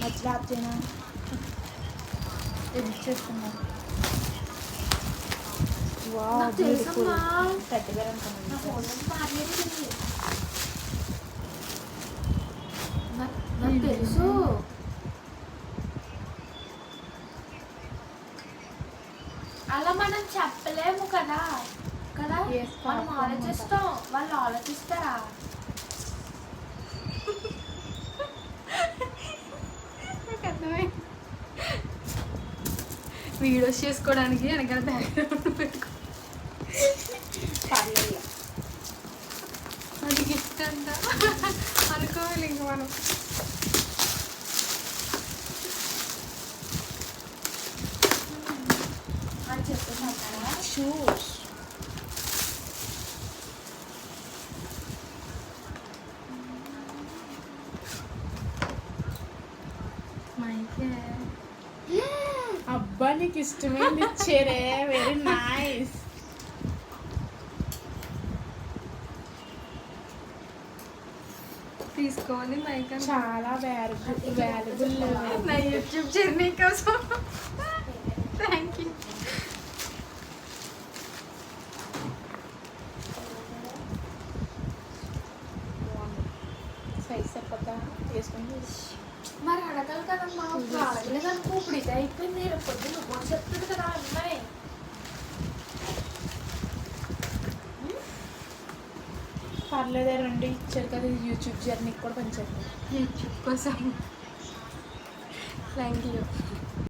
మధ్యలో ఆప్ చేయనా ఎడిట్ చేస్తున్నా. Wow beautiful. థర్టీ వేర్ అనుకున్నాను. నాకు తెలుసు. అలా మనం చెప్పలేము కదా కదా. మనం ఆలోచిస్తాం, వాళ్ళు ఆలోచిస్తారా? వీడియోస్ చేసుకోవడానికి వెనకాల బ్యాక్గ్రౌండ్ పెట్టుకో. అది గిఫ్ట్ అంట అనుకోవాలి ఇంక మనం. అని చెప్తున్నారా? షూస్ మైకే అబ్బా నీకు ఇష్టమైంది ఇచ్చారే. Very nice. తీసుకోవాలి మైక్. చాలా వాల్యుబుల్. నా యూట్యూబ్ జర్నీ కోసం. Thank you. సైజ్ సరిపోతా వేసుకొని. మరి అడగాలి కదమ్మా. ఇప్పుడు అడగలేదు అనుకో, ఇప్పుడు ఇది అయిపోయింది. రేపు పొద్దున్న నువ్వు చెప్తుంది కదా అమ్మాయి. పర్లేదే రండి ఇచ్చారు కదా, యూట్యూబ్ జర్నీకి కూడా పనిచేస్తుంది. యూట్యూబ్ కోసం. Thank you.